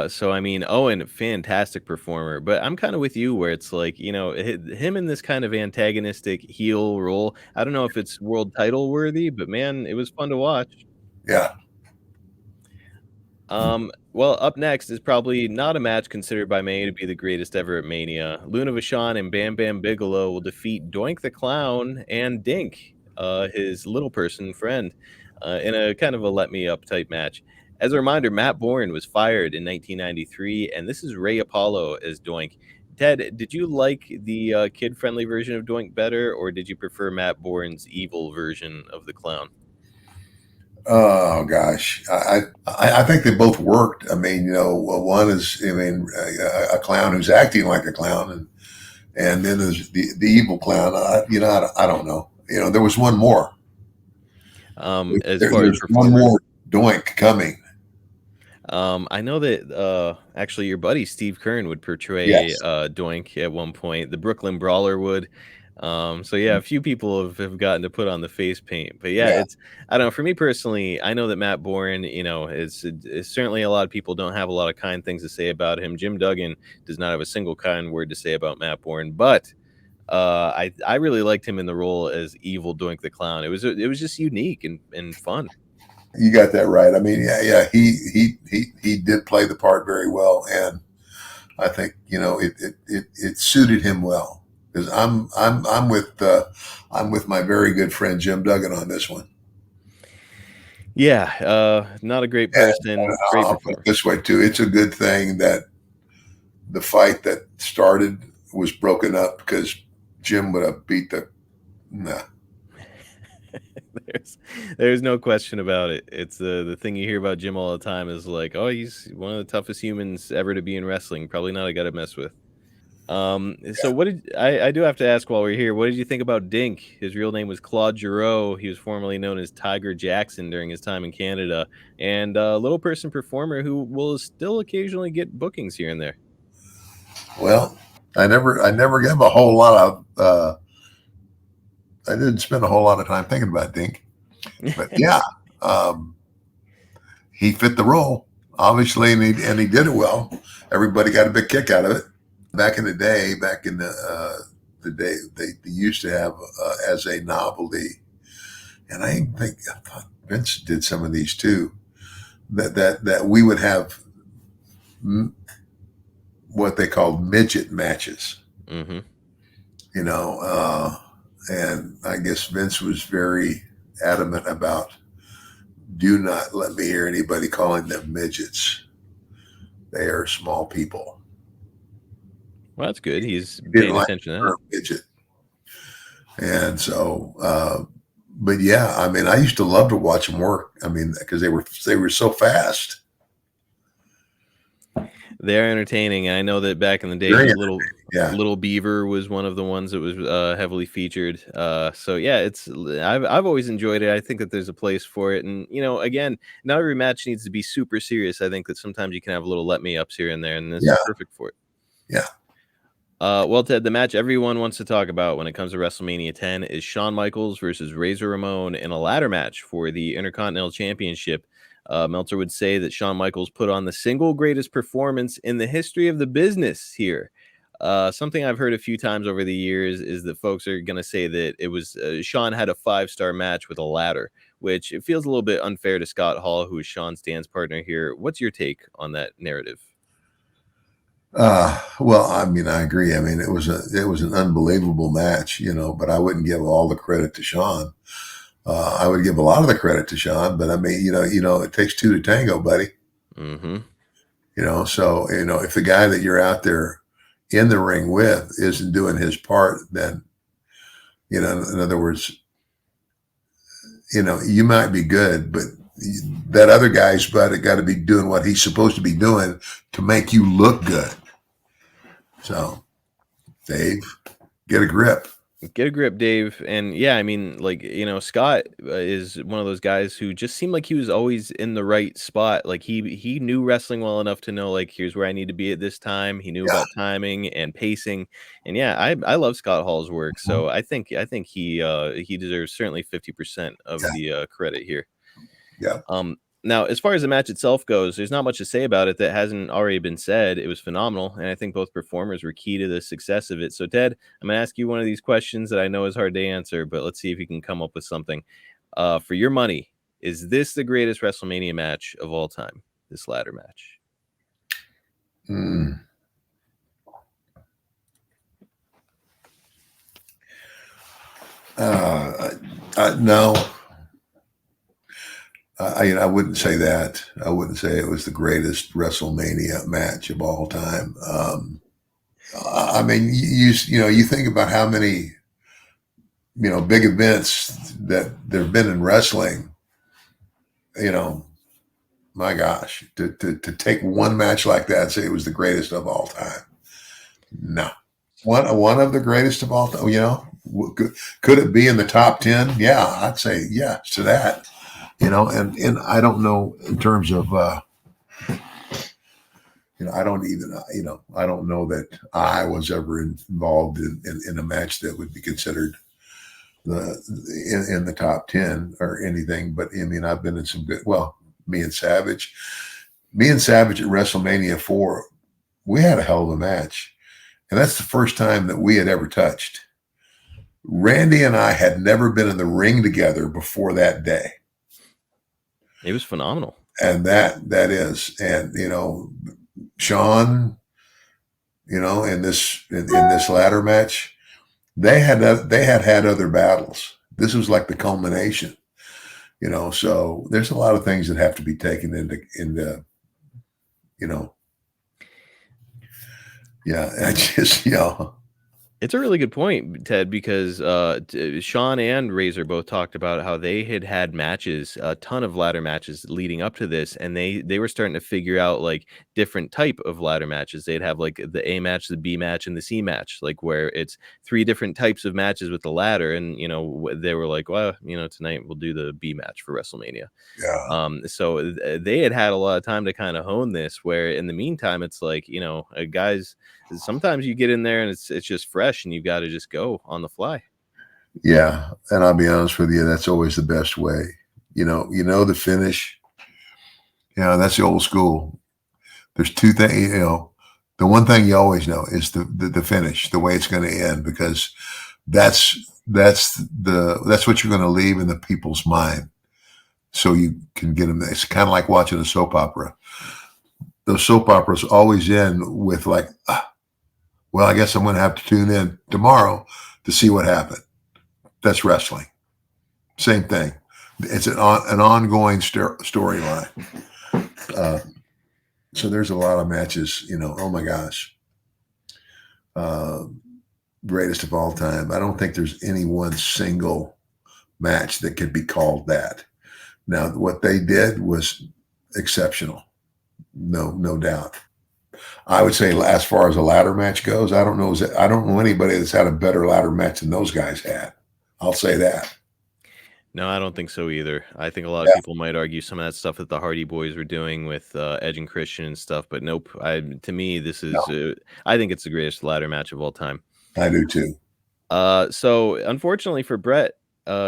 Speaker 2: So I mean, Owen, fantastic performer, but I'm kind of with you where it's like, him in this kind of antagonistic heel role. I don't know if it's world title worthy, but man, it was fun to watch.
Speaker 3: yeah.
Speaker 2: Well, up next is probably not a match considered by many to be the greatest ever at Mania. Luna Vachon and Bam Bam Bigelow will defeat Doink the Clown and Dink, his little person friend, in a kind of a let me up type match. As a reminder, Matt Bourne was fired in 1993, and this is Ray Apollo as Doink. Ted, did you like the kid-friendly version of Doink better, or did you prefer Matt Bourne's evil version of the clown?
Speaker 3: Oh gosh, I think they both worked. I mean, one is a clown who's acting like a clown, and then there's the evil clown. I don't know. There was one more.
Speaker 2: As
Speaker 3: There's
Speaker 2: far as
Speaker 3: one
Speaker 2: performers,
Speaker 3: more Doink coming.
Speaker 2: I know that actually your buddy Steve Kern would portray
Speaker 3: Yes.
Speaker 2: Doink at one point. The Brooklyn Brawler would. So yeah, a few people have gotten to put on the face paint, but yeah,
Speaker 3: Yeah.
Speaker 2: I don't know. For me personally, I know that Matt Bourne, is certainly a lot of people don't have a lot of kind things to say about him. Jim Duggan does not have a single kind word to say about Matt Bourne, but I really liked him in the role as Evil Doink the Clown. It was just unique and fun.
Speaker 3: You got that right. I mean, yeah. He did play the part very well, and I think it suited him well. Because I'm with my very good friend Jim Duggan on this one.
Speaker 2: Yeah, not a great person, great
Speaker 3: I'll put
Speaker 2: performer.
Speaker 3: it this way too. It's a good thing that the fight that started was broken up because Jim would have beat the. Nah.
Speaker 2: There's no question about it. It's the thing you hear about Jim all the time is like, oh, he's one of the toughest humans ever to be in wrestling. Probably not a guy to mess with. So what did I do have to ask while we're here? What did you think about Dink? His real name was Claude Giroux. He was formerly known as Tiger Jackson during his time in Canada, and a little person performer who will still occasionally get bookings here and there.
Speaker 3: Well, I never gave a whole lot of. I didn't spend a whole lot of time thinking about Dink, but yeah, he fit the role obviously, and he did it well. Everybody got a big kick out of it. Back in the day, the day they used to have as a novelty, and I thought Vince did some of these too. That we would have what they called midget matches.
Speaker 2: Mm-hmm.
Speaker 3: And I guess Vince was very adamant about do not let me hear anybody calling them midgets. They are small people.
Speaker 2: Well, that's good. He's
Speaker 3: He didn't
Speaker 2: paying
Speaker 3: like
Speaker 2: attention
Speaker 3: the
Speaker 2: to that.
Speaker 3: term midget. And so, but yeah, I mean, I used to love to watch them work. I mean, because they were so fast.
Speaker 2: They're entertaining. I know that back in the day,
Speaker 3: Very
Speaker 2: it was Little Beaver was one of the ones that was heavily featured. So yeah, I've always enjoyed it. I think that there's a place for it, and again, not every match needs to be super serious. I think that sometimes you can have a little let me ups here and there, and this is perfect for it.
Speaker 3: Yeah.
Speaker 2: Well, Ted, the match everyone wants to talk about when it comes to WrestleMania 10 is Shawn Michaels versus Razor Ramon in a ladder match for the Intercontinental Championship. Meltzer would say that Shawn Michaels put on the single greatest performance in the history of the business here. Something I've heard a few times over the years is that folks are going to say that it was Shawn had a 5-star match with a ladder, which it feels a little bit unfair to Scott Hall, who is Shawn's dance partner here. What's your take on that narrative?
Speaker 3: Well, I mean, I agree. I mean, it was an unbelievable match, but I wouldn't give all the credit to Shawn. I would give a lot of the credit to Shawn, but I mean, it takes two to tango, buddy.
Speaker 2: Mm-hmm.
Speaker 3: So if the guy that you're out there in the ring with isn't doing his part, then in other words, you might be good, but that other guy's got to be doing what he's supposed to be doing to make you look good. So, Dave, get a grip.
Speaker 2: Get a grip, Dave. And yeah, I mean, Scott is one of those guys who just seemed like he was always in the right spot. Like he knew wrestling well enough to know, like, here's where I need to be at this time. He knew about timing and pacing. And yeah, I love Scott Hall's work. So I think he deserves certainly 50% of the credit here.
Speaker 3: Yeah.
Speaker 2: Now, as far as the match itself goes, there's not much to say about it that hasn't already been said. It was phenomenal, and I think both performers were key to the success of it. So, Ted, I'm going to ask you one of these questions that I know is hard to answer, but let's see if you can come up with something. For your money, is this the greatest WrestleMania match of all time, this ladder match?
Speaker 3: No. I wouldn't say that. I wouldn't say it was the greatest WrestleMania match of all time. I mean, you think about how many, big events that there have been in wrestling. My gosh, to take one match like that and say it was the greatest of all time. No, one of the greatest of all time. Could it be in the top 10? Yeah, I'd say yes to that. And I don't know in terms of, I don't even, I don't know that I was ever involved in a match that would be considered in the top 10 or anything. But I mean, I've been in some good, me and Savage at WrestleMania 4, we had a hell of a match. And that's the first time that we had ever touched. Randy and I had never been in the ring together before that day.
Speaker 2: It was phenomenal.
Speaker 3: And that is, and Shawn, in this ladder match, they had other battles. This was like the culmination, so there's a lot of things that have to be taken into I just,
Speaker 2: It's a really good point, Ted, because Shawn and Razor both talked about how they had matches, a ton of ladder matches leading up to this, and they were starting to figure out like different type of ladder matches. They'd have like the A match, the B match, and the C match, like where it's 3 different types of matches with the ladder. And they were like, well, tonight we'll do the B match for WrestleMania.
Speaker 3: Yeah.
Speaker 2: So they had a lot of time to kind of hone this. Where in the meantime, it's like guys. Sometimes you get in there and it's just fresh and you've got to just go on the fly.
Speaker 3: Yeah. And I'll be honest with you, that's always the best way. The finish, that's the old school. There's 2 things, the one thing you always know is the finish, the way it's going to end, because that's what you're going to leave in the people's mind. So you can get them. It's kind of like watching a soap opera. Those soap operas always end with like, well, I guess I'm going to have to tune in tomorrow to see what happened. That's wrestling. Same thing. It's an ongoing storyline. So there's a lot of matches, oh my gosh. Greatest of all time. I don't think there's any one single match that could be called that. Now, what they did was exceptional. No doubt. I would say as far as a ladder match goes, I don't know anybody that's had a better ladder match than those guys had. I'll say that.
Speaker 2: No, I don't think so either. I think a lot of people might argue some of that stuff that the Hardy Boys were doing with Edge and Christian and stuff, but nope. To me, this is I think it's the greatest ladder match of all time.
Speaker 3: I do too.
Speaker 2: So unfortunately for Bret,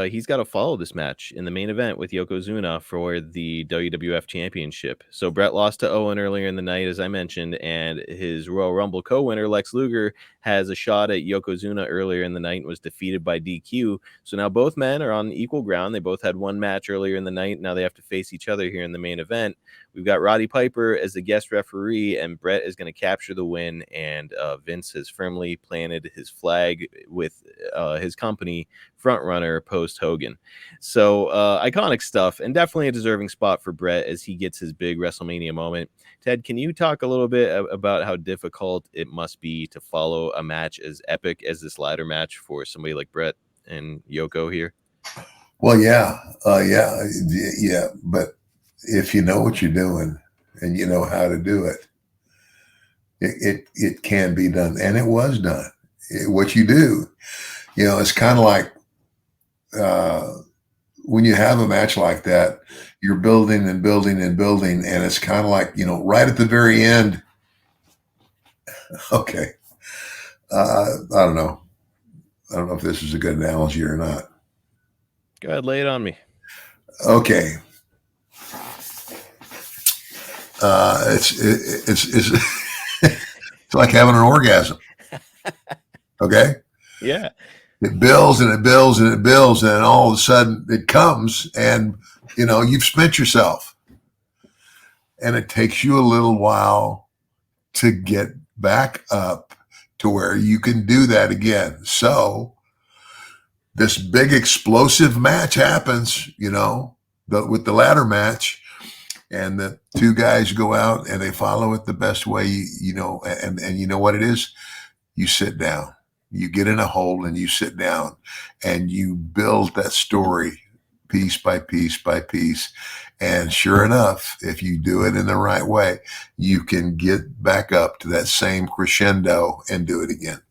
Speaker 2: he's got to follow this match in the main event with Yokozuna for the WWF Championship. So Bret lost to Owen earlier in the night, as I mentioned, and his Royal Rumble co-winner, Lex Luger, has a shot at Yokozuna earlier in the night and was defeated by DQ. So now both men are on equal ground. They both had one match earlier in the night. Now they have to face each other here in the main event. We've got Roddy Piper as the guest referee, and Bret is going to capture the win, and Vince has firmly planted his flag with his company front runner post Hogan. So iconic stuff, and definitely a deserving spot for Bret as he gets his big WrestleMania moment. Ted, can you talk a little bit about how difficult it must be to follow a match as epic as this ladder match for somebody like Bret and Yoko here?
Speaker 3: Well, yeah. But if you know what you're doing and you know how to do it, it can be done, and it was done. What you do, it's kind of like when you have a match like that, you're building and building and building, and it's kind of like, right at the very end. Okay, I don't know if this is a good analogy or not.
Speaker 2: Go ahead, lay it on me.
Speaker 3: Okay. It's it's like having an orgasm. Okay.
Speaker 2: Yeah.
Speaker 3: It builds and it builds and it builds, and all of a sudden it comes, and you've spent yourself, and it takes you a little while to get back up to where you can do that again. So this big explosive match happens, with the ladder match, and the two guys go out and they follow it the best way, and you know what it is? You sit down, you get in a hole and you sit down, and you build that story piece by piece by piece. And sure enough, if you do it in the right way, you can get back up to that same crescendo and do it again.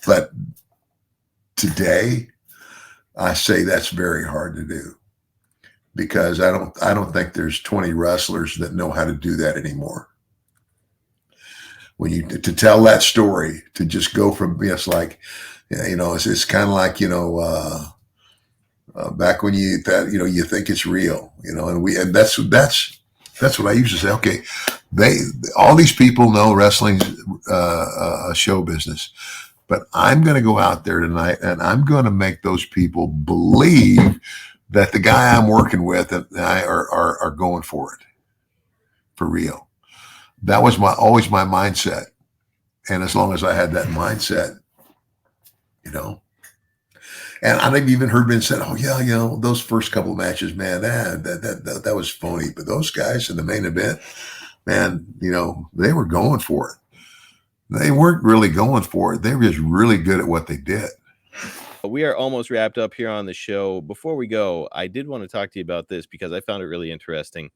Speaker 3: But today, I say that's very hard to do, because I don't think there's 20 wrestlers that know how to do that anymore. When to tell that story, to just go from, it's like, it's kind of like, back when you think it's real, and that's what I used to say. Okay, all these people know wrestling's a show business, but I'm going to go out there tonight and I'm going to make those people believe that the guy I'm working with and I are going for it, for real. That was always my mindset. And as long as I had that mindset, and I've even heard men say, "Oh yeah, those first couple of matches, man, that was phony." But those guys in the main event, man, they were going for it. They weren't really going for it. They were just really good at what they did.
Speaker 2: We are almost wrapped up here on the show. Before we go, I did want to talk to you about this because I found it really interesting.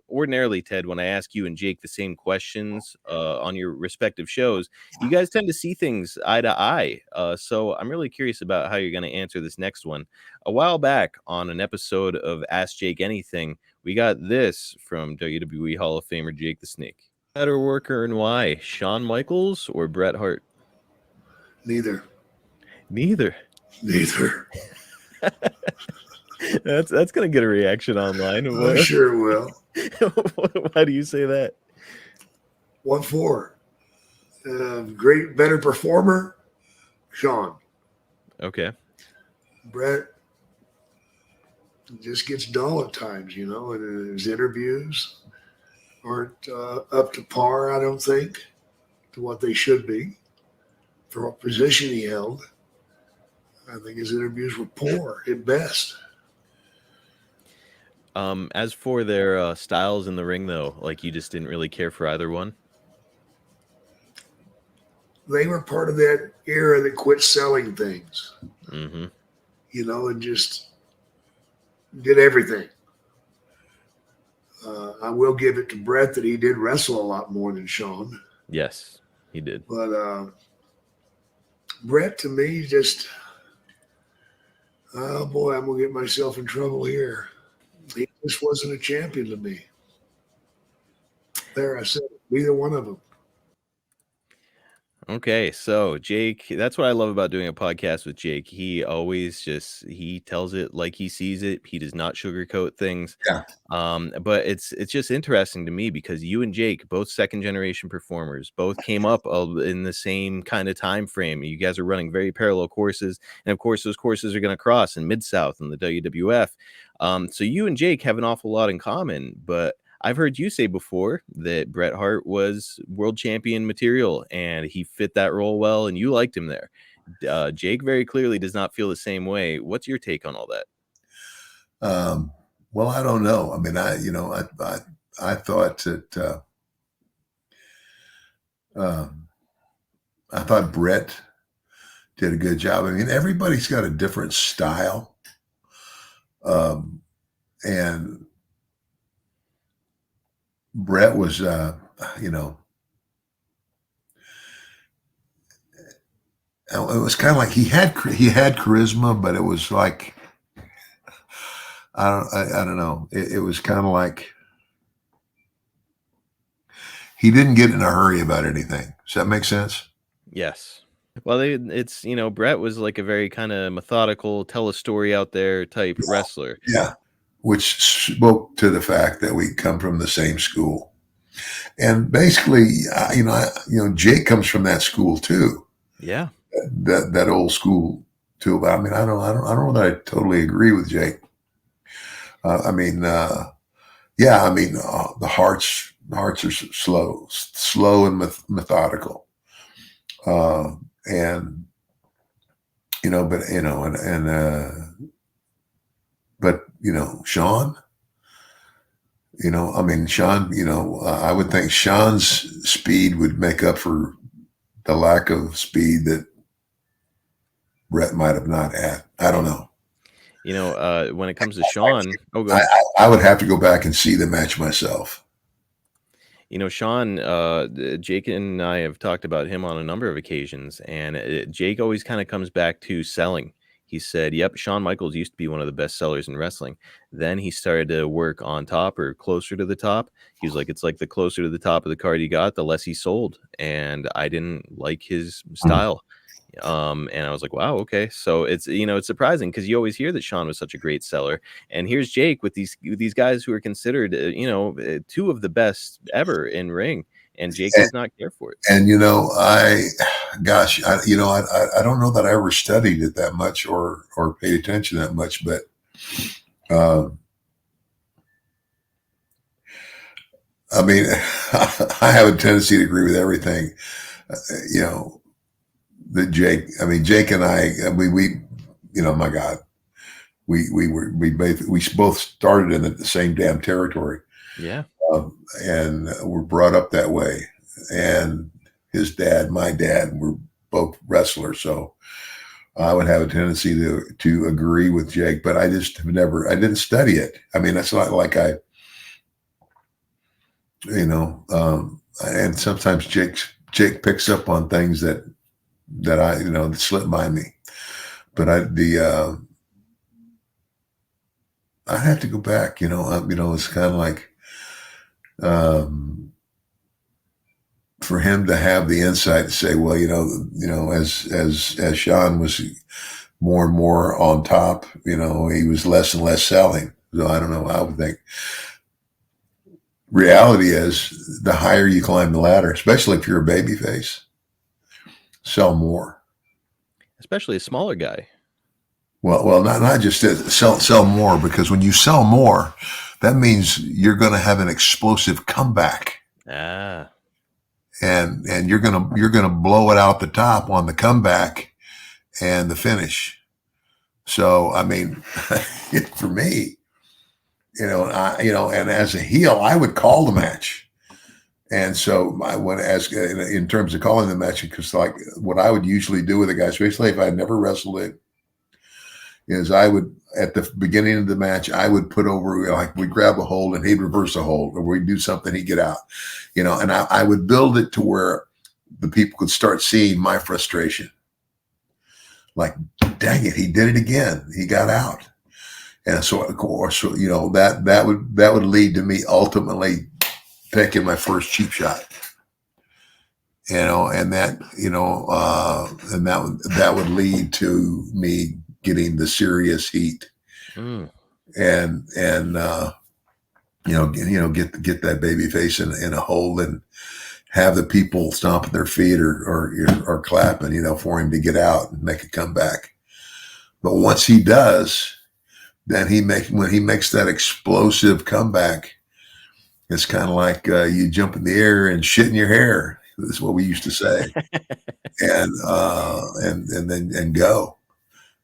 Speaker 2: Ordinarily, Ted, when I ask you and Jake the same questions on your respective shows, you guys tend to see things eye to eye. So I'm really curious about how you're going to answer this next one. A while back on an episode of Ask Jake Anything, we got this from WWE Hall of Famer Jake the Snake. Better worker and why? Shawn Michaels or Bret Hart?
Speaker 7: Neither.
Speaker 2: That's gonna get a reaction online.
Speaker 7: I sure will.
Speaker 2: Why do you say that?
Speaker 7: 1-4. Great, better performer, Shawn.
Speaker 2: Okay.
Speaker 7: Bret just gets dull at times, and his interviews aren't up to par, I don't think, to what they should be for what position he held. I think his interviews were poor at best.
Speaker 2: As for their styles in the ring, though, like you just didn't really care for either one?
Speaker 7: They were part of that era that quit selling things,
Speaker 2: Mm-hmm.
Speaker 7: And just did everything. I will give it to Bret that he did wrestle a lot more than Shawn.
Speaker 2: Yes, he did.
Speaker 7: But Bret, to me, just... oh boy, I'm going to get myself in trouble here. He just wasn't a champion to me. There, I said it. Neither one of them.
Speaker 2: Okay, so Jake, that's what I love about doing a podcast with Jake. He always he tells it like he sees it. He does not sugarcoat things.
Speaker 3: Yeah.
Speaker 2: But it's just interesting to me because you and Jake, both second generation performers, both came up in the same kind of time frame. You guys are running very parallel courses, and of course, those courses are going to cross in Mid-South and the WWF. So you and Jake have an awful lot in common, but I've heard you say before that Bret Hart was world champion material and he fit that role well and you liked him there. Jake very clearly does not feel the same way. What's your take on all that?
Speaker 3: Well, I don't know. I mean, I thought that I thought Bret did a good job. I mean, everybody's got a different style, and Bret was, you know, it was kind of like he had charisma, but it was like I don't know. It was kind of like he didn't get in a hurry about anything. Does that make sense?
Speaker 2: Yes. Well, it's, you know, Bret was like a very kind of methodical, tell a story out there type wrestler.
Speaker 3: Yeah. Which spoke to the fact that we come from the same school. And basically, Jake comes from that school too.
Speaker 2: Yeah.
Speaker 3: That old school too. But I mean, I don't know that I totally agree with Jake. The Harts are slow and methodical. Shawn, I would think Shawn's speed would make up for the lack of speed that Bret might have not had. I don't know.
Speaker 2: When it comes to Shawn,
Speaker 3: I would have to go back and see the match myself.
Speaker 2: Shawn, Jake and I have talked about him on a number of occasions, and Jake always kind of comes back to selling. He said, yep, Shawn Michaels used to be one of the best sellers in wrestling. Then he started to work on top or closer to the top. He was like, it's like the closer to the top of the card he got, the less he sold. And I didn't like his style. And I was like, wow, okay. So it's, it's surprising because you always hear that Shawn was such a great seller. And here's Jake with these guys who are considered, two of the best ever in ring. And Jake does not care for it.
Speaker 3: And, I don't know that I ever studied it that much or paid attention that much, but, I mean, I have a tendency to agree with everything, that Jake and I, my God, we both started in the same damn territory.
Speaker 2: Yeah.
Speaker 3: And were brought up that way. And his dad, my dad, were both wrestlers. So I would have a tendency to agree with Jake, but I just I didn't study it. I mean, that's not like and sometimes Jake picks up on things that that slip by me. But I'd have to go back, it's kind of like, for him to have the insight to say, well, as Shawn was more and more on top, he was less and less selling. So I don't know. I would think reality is the higher you climb the ladder, especially if you're a baby face, sell more.
Speaker 2: Especially a smaller guy.
Speaker 3: Well, not just sell more, because when you sell more, that means you're going to have an explosive comeback.
Speaker 2: Ah.
Speaker 3: And you're gonna blow it out the top on the comeback and the finish. So I mean, for me, and as a heel, I would call the match. And so I went in terms of calling the match, because like what I would usually do with a guy, especially if I had never wrestled it, is I would, at the beginning of the match, I would put over, like we'd grab a hold and he'd reverse a hold, or we'd do something, he'd get out, and I would build it to where the people could start seeing my frustration. Like, dang it, he did it again. He got out. And so, of course, that would lead to me ultimately taking my first cheap shot. And that would lead to me getting the serious heat, and get that baby face in a hold, and have the people stomping their feet or clapping, for him to get out and make a comeback. But once he does, then when he makes that explosive comeback, it's kind of like you jump in the air and shit in your hair. This is what we used to say, and then go.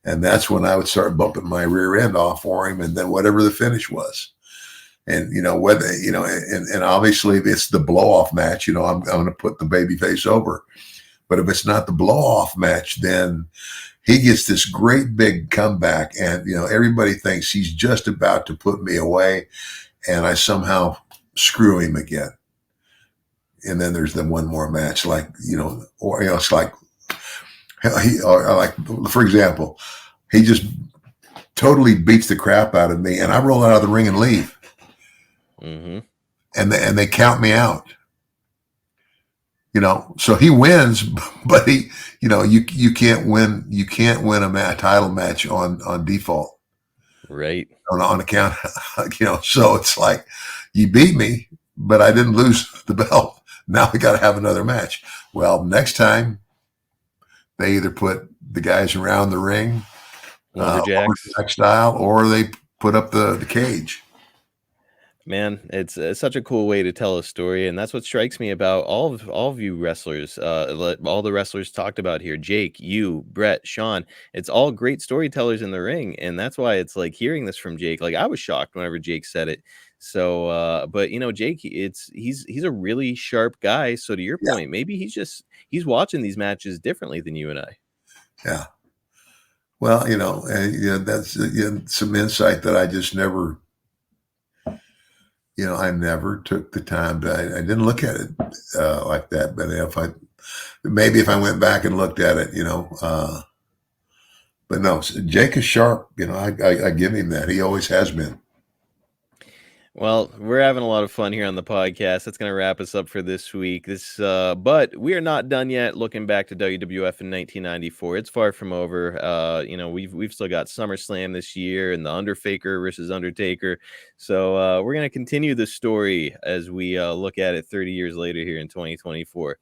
Speaker 3: And that's when I would start bumping my rear end off for him, and then whatever the finish was. And whether and obviously if it's the blow off match, I'm going to put the babyface over. But if it's not the blow off match, then he gets this great big comeback, and everybody thinks he's just about to put me away, and I somehow screw him again. And then there's the one more match, like it's like for example, he just totally beats the crap out of me, and I roll out of the ring and leave.
Speaker 2: Mm-hmm.
Speaker 3: And they count me out. So he wins, but you can't win a title match on default,
Speaker 2: right?
Speaker 3: On account, so it's like you beat me, but I didn't lose the belt. Now we got to have another match. Well, next time they either put the guys around the ring,
Speaker 2: lumberjacks
Speaker 3: style, or they put up the cage.
Speaker 2: Man, it's such a cool way to tell a story, and that's what strikes me about all of you wrestlers. All the wrestlers talked about here, Jake, you, Bret, Shawn. It's all great storytellers in the ring, and that's why it's like hearing this from Jake. Like I was shocked whenever Jake said it. So, but Jake, he's a really sharp guy. So to your point, maybe he's watching these matches differently than you and I.
Speaker 3: Yeah. Well, that's some insight that I just never. I never took the time to. I didn't look at it like that. But if I went back and looked at it, but no, Jake is sharp. I give him that. He always has been.
Speaker 2: Well, we're having a lot of fun here on the podcast. That's going to wrap us up for this week. But we are not done yet. Looking back to WWF in 1994, it's far from over. We've still got SummerSlam this year and the Underfaker versus Undertaker. So we're going to continue the story as we look at it 30 years later here in 2024.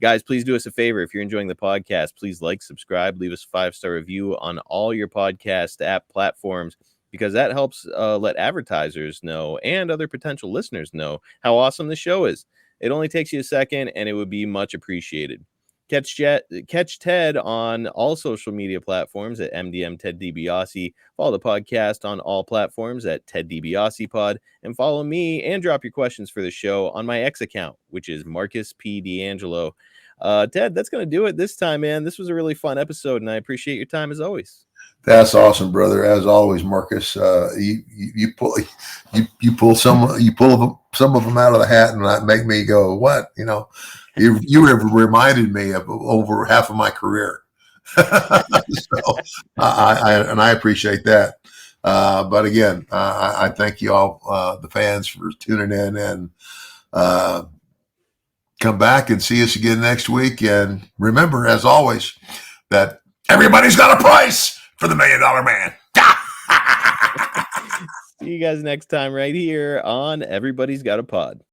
Speaker 2: Guys, please do us a favor. If you're enjoying the podcast, please like, subscribe, leave us a 5-star review on all your podcast app platforms, because that helps let advertisers know and other potential listeners know how awesome the show is. It only takes you a second, and it would be much appreciated. Catch Ted on all social media platforms at MDM Ted DiBiase. Follow the podcast on all platforms at Ted DiBiase Pod, and follow me and drop your questions for the show on my X account, which is Marcus P. D'Angelo. Ted, that's going to do it this time, man. This was a really fun episode, and I appreciate your time as always.
Speaker 3: That's awesome, brother. As always, Marcus. You pull some of them out of the hat and make me go, what? You have reminded me of over half of my career. So I appreciate that. But again, I thank you all, the fans, for tuning in, and come back and see us again next week. And remember, as always, that everybody's got a price for the $1 Million Man.
Speaker 2: See you guys next time right here on Everybody's Got a Pod.